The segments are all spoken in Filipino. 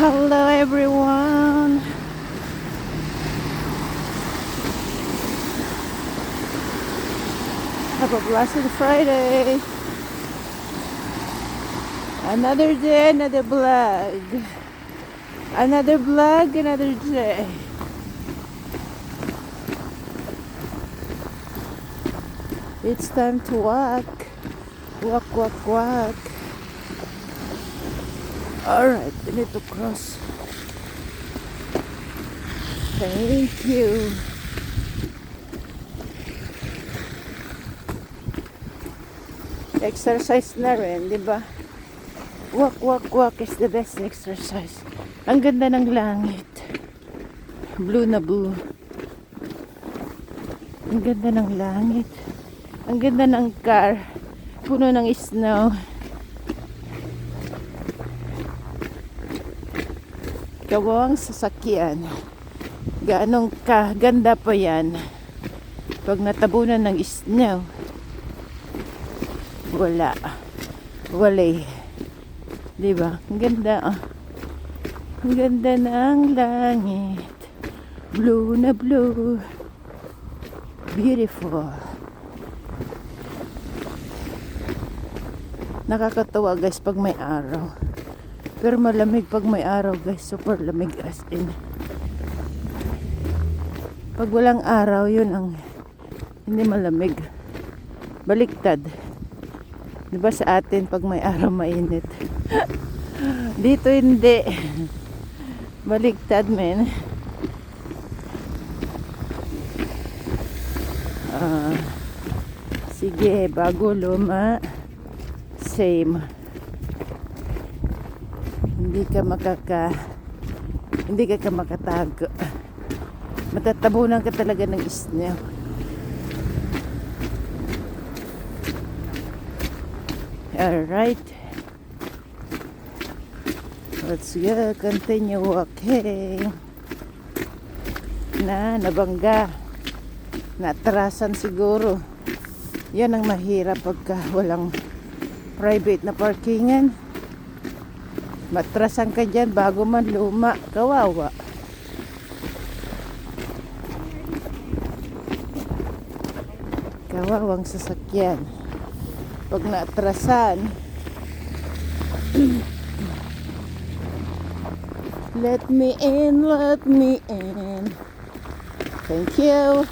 Hello everyone. Have a blessed Friday. Another day, another vlog. Another vlog, another day. It's time to walk. Walk, walk, walk. Alright, we need to cross. Thank you. Exercise na rin, di ba? Walk, walk, walk is the best exercise. Ang ganda ng langit. Blue na blue. Ang ganda ng langit. Ang ganda ng car. Puno ng snow. Kawawang sasakyan. Gaanong kaganda pa yan. Pag natabunan ng snow. Wala. Wala. Diba? Ang ganda. Oh. Ang ganda ng langit. Blue na blue. Beautiful. Nakakatawa guys pag may araw. Pero malamig pag may araw guys. Super lamig as in. Pag walang araw yun ang hindi malamig. Baliktad. Diba sa atin pag may araw mainit. Dito hindi. Baliktad men. Sige, bago luma. Same. Hindi ka makatago. Matatabunan ka talaga ng snow. Alright. Let's go. Continue walking. Nabangga. Natrasan siguro. Yan ang mahirap pagka walang private na parkingan. Matrasan ka dyan bago man luma. Kawawa. Kawawang sasakyan. Pag naatrasan, let me in, let me in. Thank you.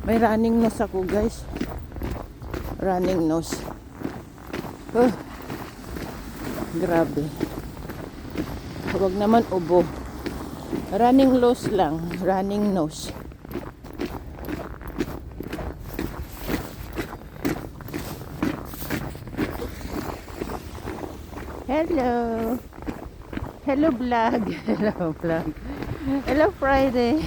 May running nose ako guys. Running nose. Oh, grabe. Huwag naman ubo. Running nose lang. Running nose. Hello. Hello vlog. Hello vlog. Hello Friday.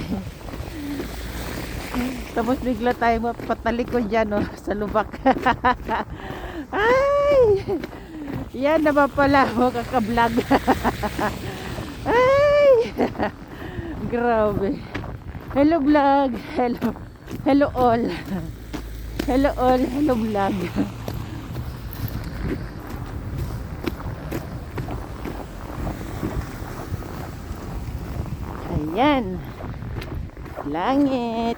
Tapos bigla tayo mapatalikod dyan sa lubak. Ay! Yan naman pala mo kaka-vlog. Ay! Grabe. Hello vlog. Hello. Hello all. Hello all. Hello vlog. Ayan. Langit.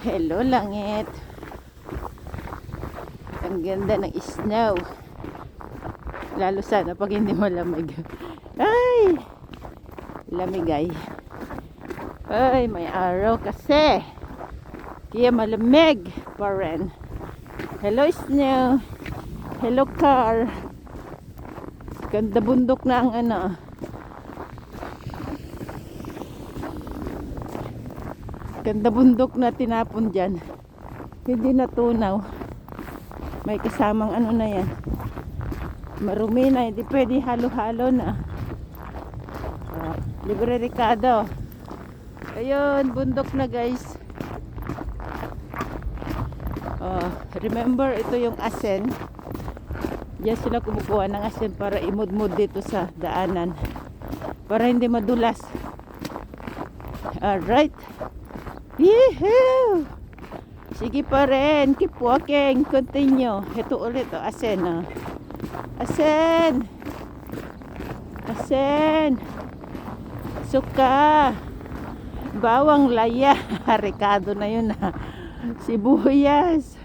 Hello langit. Ang ganda ng snow. Lalo sana pag hindi malamig. Ay! Lamig ay. Ay, may araw kasi. Kaya malamig pa rin. Hello snow. Hello car. Ganda bundok na ang ano. Ganda bundok na tinapon dyan. Hindi natunaw. May kasamang ano na yan. Marumi na. Hindi pwede halo-halo na. Libre Ricardo. Ayun, bundok na guys. Remember, ito yung asen. Diyan sila kumukuha ng asen para imudmud dito sa daanan. Para hindi madulas. Alright. Yehoo! Sige pa rin. Keep walking. Continue. Ito ulit. Oh. Asen. Oh. Asen. Asen. Suka. Bawang laya. Rekado na yun. Sibuyas.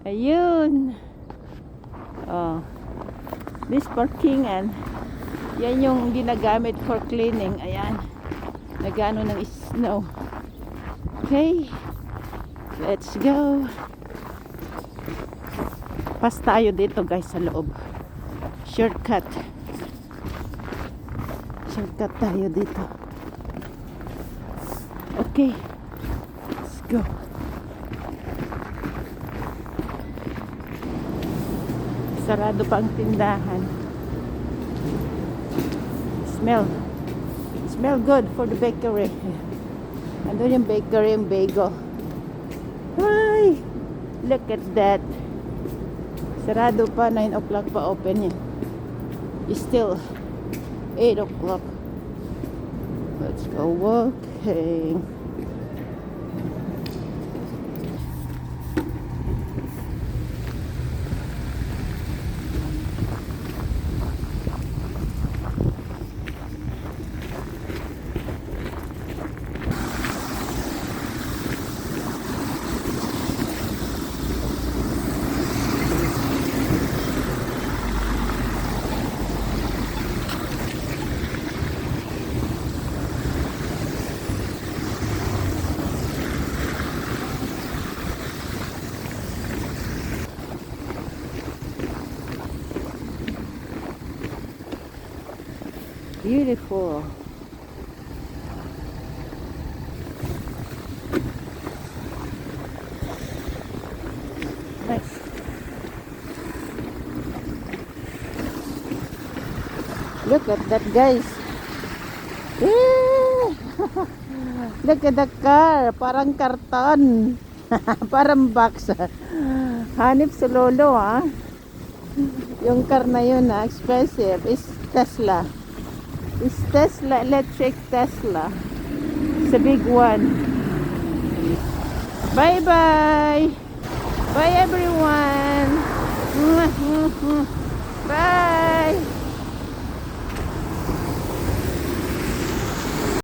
Ayun. Oh. This parkingan. Yan yung ginagamit for cleaning. Ayan. Nagano ng snow. Okay. Let's go. Pas tayo dito guys sa loob. Shortcut. Shortcut tayo dito. Okay. Let's go. Sarado pa ang tindahan. Smell good for the bakery. Andun yung bakery, yung bagel. Ay, look at that. Sarado pa, 9 o'clock pa open yan. It's still 8 o'clock. Let's go walking. Beautiful. Nice. Look at that, guys. Look at the car. Parang karton. Parang box. Hanip sa lolo, ha? Yung car na yun, ha? Expensive. Is Tesla. Is Tesla, electric Tesla. It's a big one. Bye bye. Bye everyone.